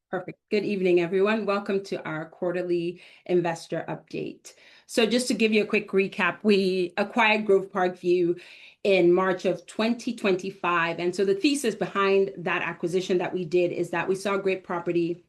Perfect. Good evening, everyone. Welcome to our quarterly investor update. So just to give you a quick recap, we acquired Grove Parkview in March of 2025. And so the thesis behind that acquisition that we did is that we saw great property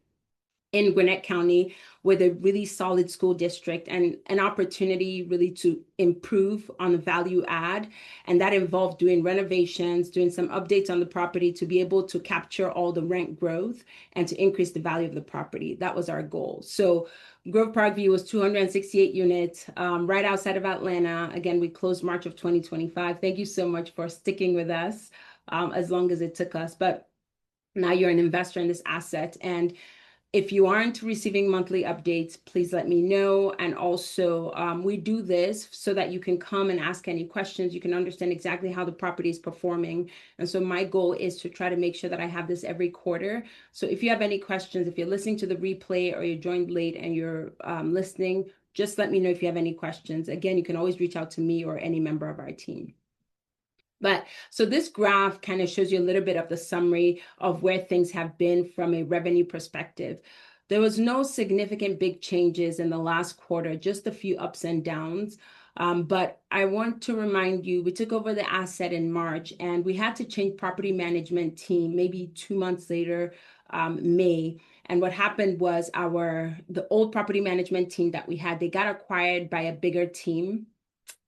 in Gwinnett County with a really solid school district and an opportunity really to improve on the value add. And that involved doing renovations, doing some updates on the property to be able to capture all the rent growth and to increase the value of the property. That was our goal. So Grove Parkview was 268 units, right outside of Atlanta. Again, we closed March of 2025. Thank you so much for sticking with us as long as it took us. But now you're an investor in this asset. And if you aren't receiving monthly updates, please let me know. And also, we do this so that you can come and ask any questions. You can understand exactly how the property is performing. And so my goal is to try to make sure that I have this every quarter. So if you have any questions, if you're listening to the replay or you joined late and you're listening, just let me know if you have any questions. Again, you can always reach out to me or any member of our team. But so this graph kind of shows you a little bit of the summary of where things have been from a revenue perspective. There was no significant big changes in the last quarter, just a few ups and downs. But I want to remind you, we took over the asset in March and we had to change property management team maybe 2 months later, May. And what happened was the old property management team that we had, they got acquired by a bigger team.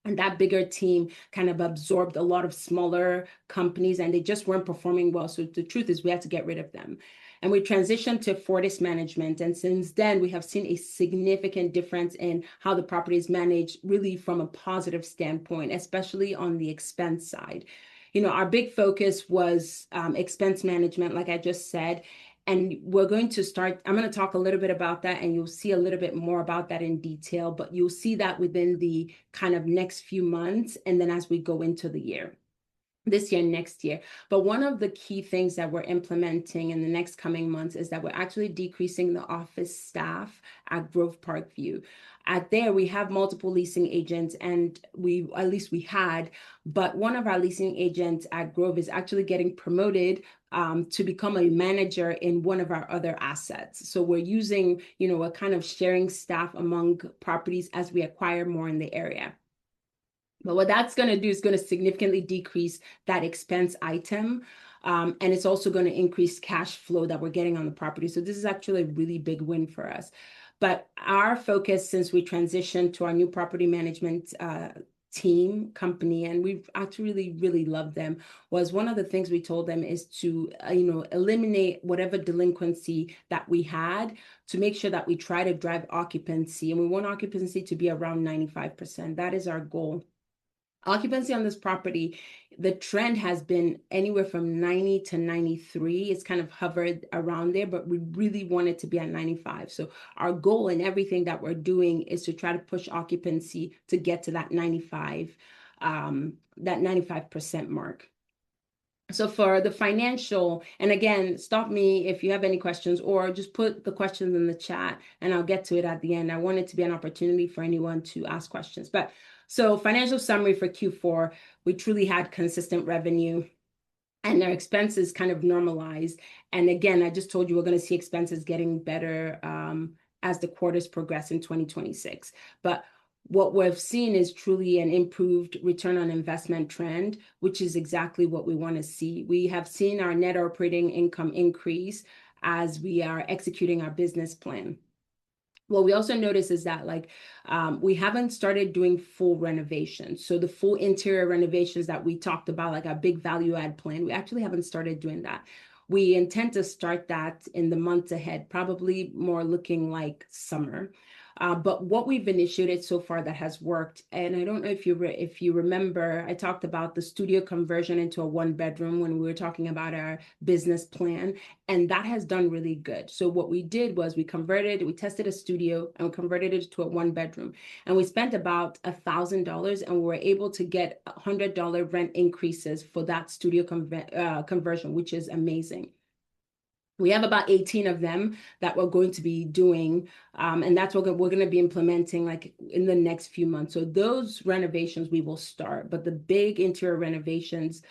And that bigger team kind of absorbed a lot of smaller companies and they just weren't performing well. So the truth is we had to get rid of them. And we transitioned to Fortis management. And since then, we have seen a significant difference in how the property is managed, really from a positive standpoint, especially on the expense side. You know, our big focus was expense management, like I just said. And I'm going to talk a little bit about that and you'll see a little bit more about that in detail, but you'll see that within the kind of next few months and then as we go into the year. This year, next year. But one of the key things that we're implementing in the next coming months is that we're actually decreasing the office staff at Grove Parkview. At there, we have multiple leasing agents and at least we had, but one of our leasing agents at Grove is actually getting promoted to become a manager in one of our other assets. So we're using, a kind of sharing staff among properties as we acquire more in the area. But what that's going to do is going to significantly decrease that expense item. And it's also going to increase cash flow that we're getting on the property. So this is actually a really big win for us. But our focus since we transitioned to our new property management team company, and we've actually really, really loved them, was one of the things we told them is to, eliminate whatever delinquency that we had to make sure that we try to drive occupancy. And we want occupancy to be around 95%. That is our goal. Occupancy on this property, the trend has been anywhere from 90 to 93. It's kind of hovered around there, but we really want it to be at 95. So our goal in everything that we're doing is to try to push occupancy to get to that 95% mark. So for the financial, and again, stop me if you have any questions or just put the questions in the chat and I'll get to it at the end. I want it to be an opportunity for anyone to ask questions. So financial summary for Q4, we truly had consistent revenue and our expenses kind of normalized. And again, I just told you we're going to see expenses getting better as the quarters progress in 2026. But what we've seen is truly an improved return on investment trend, which is exactly what we want to see. We have seen our net operating income increase as we are executing our business plan. What we also notice is that we haven't started doing full renovations. So the full interior renovations that we talked about, like our big value add plan, we actually haven't started doing that. We intend to start that in the months ahead, probably more looking like summer. But what we've initiated so far that has worked, and I don't know if you remember, I talked about the studio conversion into a 1-bedroom when we were talking about our business plan, and that has done really good. So what we did was we tested a studio and we converted it to a 1-bedroom, and we spent about $1,000, and we were able to get $100 rent increases for that studio conversion, which is amazing. We have about 18 of them that we're going to be doing, and that's what we're going to be implementing in the next few months. So those renovations we will start, but the big interior renovations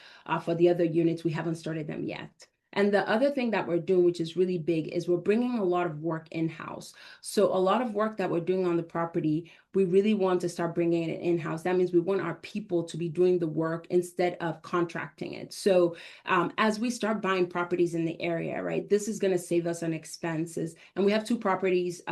for the other units, we haven't started them yet. And the other thing that we're doing, which is really big, is we're bringing a lot of work in-house. So a lot of work that we're doing on the property, we really want to start bringing it in-house. That means we want our people to be doing the work instead of contracting it. So as we start buying properties in the area, right, this is going to save us on expenses. And we have two properties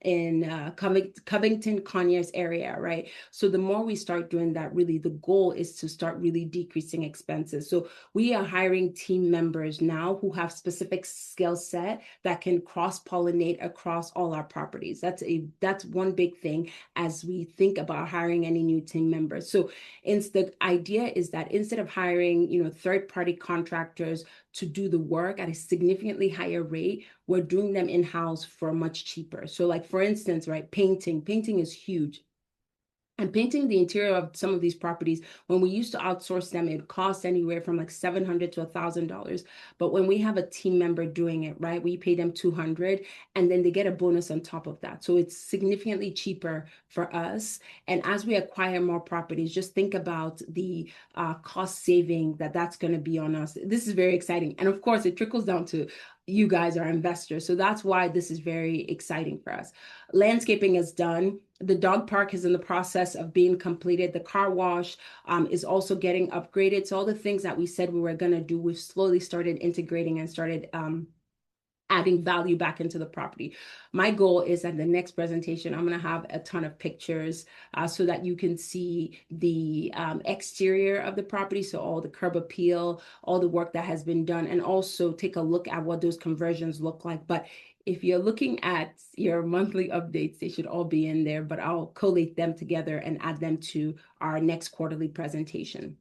in Covington, Conyers area, right? So the more we start doing that, really, the goal is to start really decreasing expenses. So we are hiring team members now who have specific skill set that can cross-pollinate across all our properties. That's one big thing as we think about hiring any new team members. So the idea is that instead of hiring, third-party contractors to do the work at a significantly higher rate, we're doing them in-house for much cheaper. So like for instance, right, painting is huge. And painting the interior of some of these properties, when we used to outsource them, it cost anywhere from like $700 to $1,000. But when we have a team member doing it, right, we pay them $200 and then they get a bonus on top of that. So it's significantly cheaper for us. And as we acquire more properties, just think about the cost saving that's going to be on us. This is very exciting. And of course, it trickles down to you guys, our investors. So that's why this is very exciting for us. Landscaping is done. The dog park is in the process of being completed. The car wash is also getting upgraded. So all the things that we said we were going to do, we've slowly started integrating and started adding value back into the property. My goal is that the next presentation, I'm going to have a ton of pictures so that you can see the exterior of the property. So all the curb appeal, all the work that has been done, and also take a look at what those conversions look like. But if you're looking at your monthly updates, they should all be in there, but I'll collate them together and add them to our next quarterly presentation.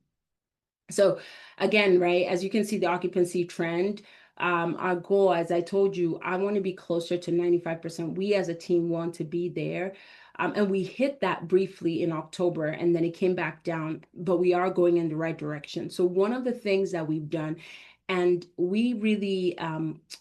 So again, right, as you can see the occupancy trend, our goal, as I told you, I want to be closer to 95%. We as a team want to be there. And we hit that briefly in October and then it came back down, but we are going in the right direction. So one of the things that we've done, and we really,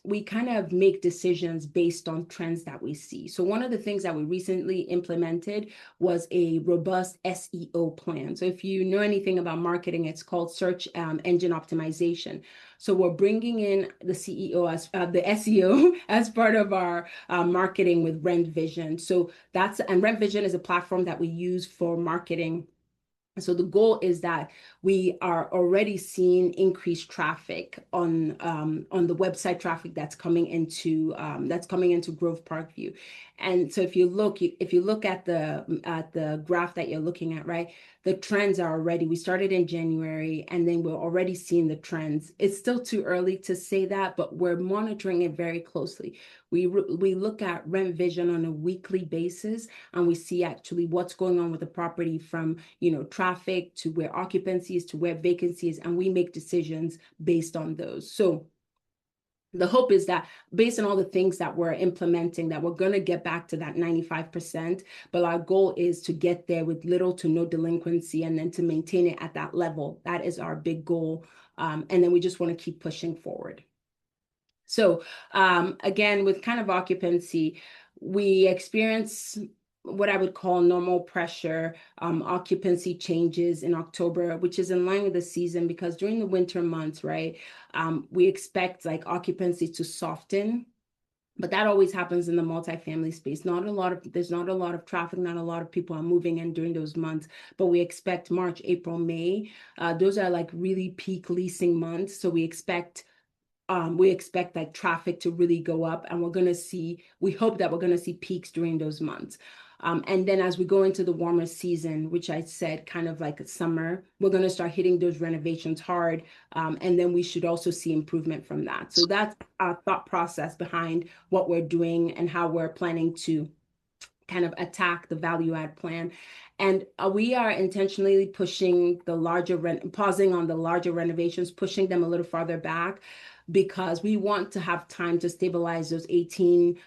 we kind of make decisions based on trends that we see. So one of the things that we recently implemented was a robust SEO plan. So if you know anything about marketing, it's called search engine optimization. So we're bringing in the CEO as the SEO as part of our marketing with Rent Vision. So and Rent Vision is a platform that we use for marketing. So the goal is that we are already seeing increased traffic on the website traffic that's coming into Grove Parkview. And so if you look at the graph that you're looking at, right, the trends are already, we started in January and then we're already seeing the trends. It's still too early to say that, but we're monitoring it very closely. We look at Rent Vision on a weekly basis and we see actually what's going on with the property from, traffic to where occupancy is to where vacancy is, and we make decisions based on those. So the hope is that based on all the things that we're implementing, that we're going to get back to that 95%, but our goal is to get there with little to no delinquency and then to maintain it at that level. That is our big goal. And then we just want to keep pushing forward. So again, with kind of occupancy, we experience what I would call normal pressure occupancy changes in October, which is in line with the season because during the winter months, right, we expect like occupancy to soften. But that always happens in the multifamily space. There's not a lot of traffic, not a lot of people are moving in during those months. But we expect March, April, May. Those are like really peak leasing months. So we expect like traffic to really go up, and we hope that we're going to see peaks during those months. And then as we go into the warmer season, which I said kind of like summer, we're going to start hitting those renovations hard. And then we should also see improvement from that. So that's our thought process behind what we're doing and how we're planning to kind of attack the value add plan. And we are intentionally pausing on the larger renovations, pushing them a little farther back, because we want to have time to stabilize those 18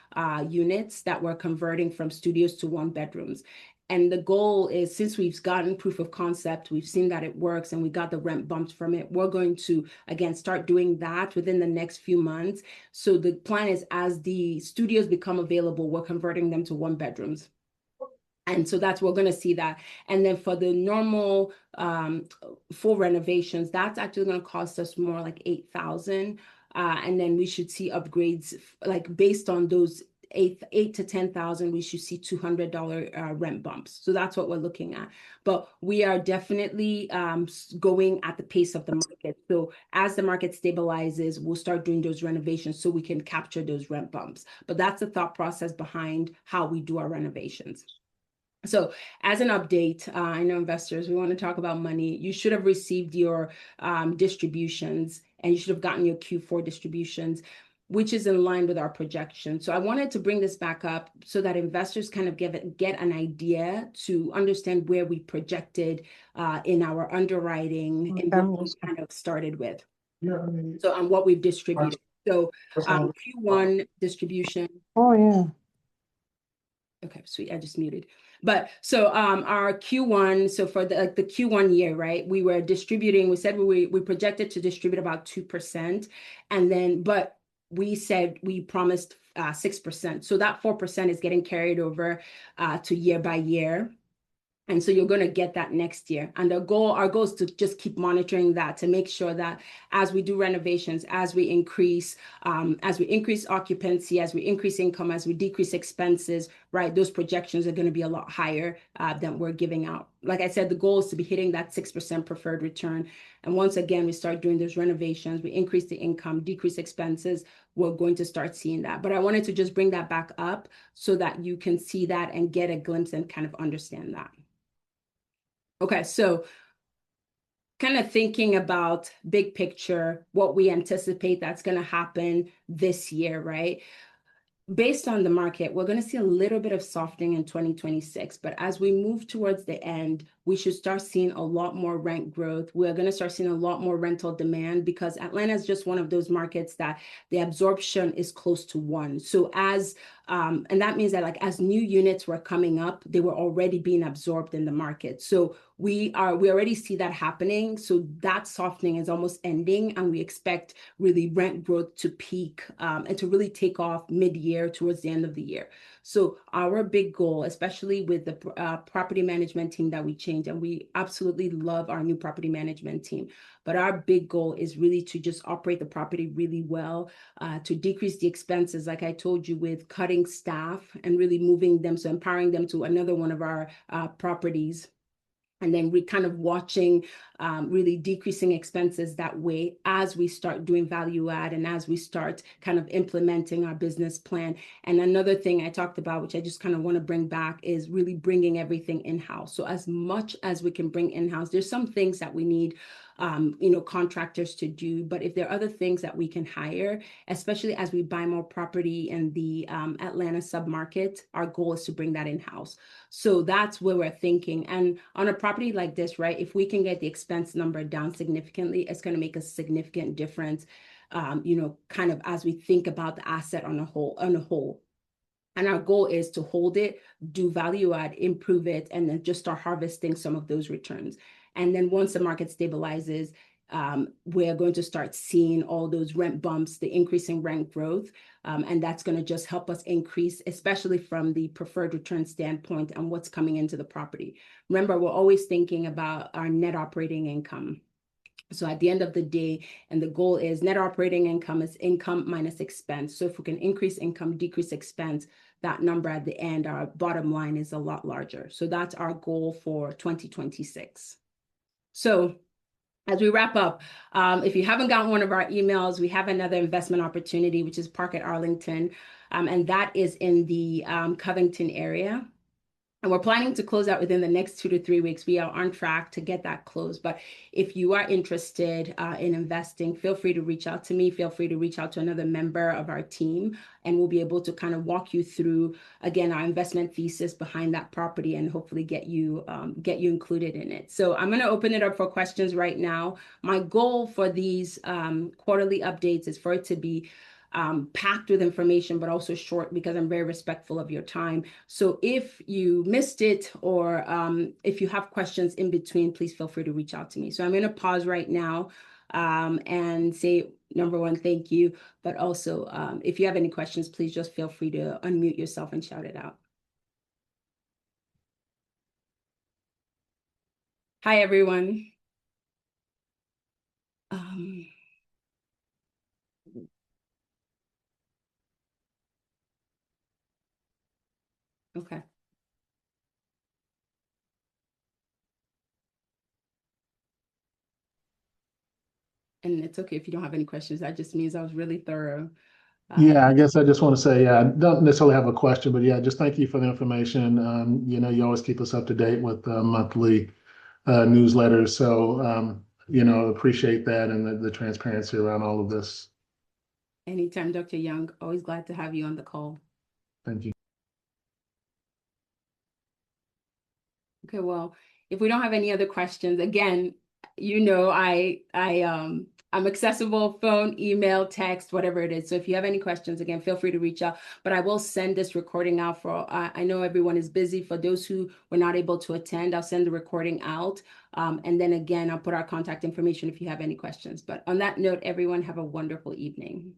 units that we're converting from studios to one bedrooms. And the goal is, since we've gotten proof of concept, we've seen that it works and we got the rent bumped from it, we're going to, again, start doing that within the next few months. So the plan is, as the studios become available, we're converting them to one bedrooms. And so we're going to see that. And then for the normal full renovations, that's actually going to cost us more like $8,000. and then we should see upgrades like based on those eight to 10,000, we should see $200 rent bumps. So that's what we're looking at. But we are definitely going at the pace of the market. So as the market stabilizes, we'll start doing those renovations so we can capture those rent bumps. But that's the thought process behind how we do our renovations. So as an update, I know investors, we want to talk about money. You should have received your distributions, and you should have gotten your Q4 distributions, which is in line with our projection. So I wanted to bring this back up so that investors kind of get an idea to understand where we projected in our underwriting and what we kind of started with. So on what we've distributed. So Q1 distribution. Oh, yeah. Okay, sweet. I just muted. But so our Q1, so for the Q1 year, right? We were distributing, we said we projected to distribute about 2%. And then, but we said we promised 6%. So that 4% is getting carried over to year by year. And so you're going to get that next year. And our goal is to just keep monitoring that to make sure that as we do renovations, as we increase occupancy, as we increase income, as we decrease expenses, right, those projections are going to be a lot higher than we're giving out. Like I said, the goal is to be hitting that 6% preferred return. And once again, we start doing those renovations, we increase the income, decrease expenses, we're going to start seeing that. But I wanted to just bring that back up so that you can see that and get a glimpse and kind of understand that. Okay, so kind of thinking about big picture, what we anticipate that's going to happen this year, right? Based on the market, we're going to see a little bit of softening in 2026. But as we move towards the end, we should start seeing a lot more rent growth. We're going to start seeing a lot more rental demand because Atlanta is just one of those markets that the absorption is close to 1. So and that means that like as new units were coming up, they were already being absorbed in the market. So we already see that happening. So that softening is almost ending, and we expect really rent growth to peak and to really take off mid-year towards the end of the year. So our big goal, especially with the property management team that we changed, and we absolutely love our new property management team, but our big goal is really to just operate the property really well, to decrease the expenses, like I told you, with cutting staff and really moving them, so empowering them to another one of our properties. And then we kind of watching really decreasing expenses that way as we start doing value add and as we start kind of implementing our business plan. And another thing I talked about, which I just kind of want to bring back, is really bringing everything in-house. So as much as we can bring in-house, there's some things that we need contractors to do. But if there are other things that we can hire, especially as we buy more property in the Atlanta submarket, our goal is to bring that in-house. So that's where we're thinking. And on a property like this, right, if we can get the expense number down significantly, it's going to make a significant difference, kind of as we think about the asset on a whole. And our goal is to hold it, do value add, improve it, and then just start harvesting some of those returns. And then once the market stabilizes, we're going to start seeing all those rent bumps, the increasing rent growth, and that's going to just help us increase, especially from the preferred return standpoint and what's coming into the property. Remember, we're always thinking about our net operating income. So at the end of the day, and the goal is net operating income is income minus expense. So if we can increase income, decrease expense, that number at the end, our bottom line is a lot larger. So that's our goal for 2026. So as we wrap up, if you haven't gotten one of our emails, we have another investment opportunity, which is Park at Arlington, and that is in the Covington area. And we're planning to close out within the next 2 to 3 weeks. We are on track to get that closed. But if you are interested in investing, feel free to reach out to me. Feel free to reach out to another member of our team, and we'll be able to kind of walk you through, again, our investment thesis behind that property and hopefully get you included in it. So I'm going to open it up for questions right now. My goal for these quarterly updates is for it to be packed with information, but also short, because I'm very respectful of your time. So if you missed it, or if you have questions in between, please feel free to reach out to me. So I'm going to pause right now and say, number one, thank you. But also, if you have any questions, please just feel free to unmute yourself and shout it out. Hi, everyone. Okay. And it's okay if you don't have any questions. That just means I was really thorough. Yeah, I guess I just want to say, yeah, I don't necessarily have a question, but yeah, just thank you for the information. You always keep us up to date with monthly newsletters. So, appreciate that and the transparency around all of this. Anytime, Dr. Young. Always glad to have you on the call. Thank you. Okay, well, if we don't have any other questions, again, I'm accessible, phone, email, text, whatever it is. So if you have any questions, again, feel free to reach out. But I will send this recording out for, I know everyone is busy. For those who were not able to attend, I'll send the recording out. And then again, I'll put our contact information if you have any questions. But on that note, everyone have a wonderful evening.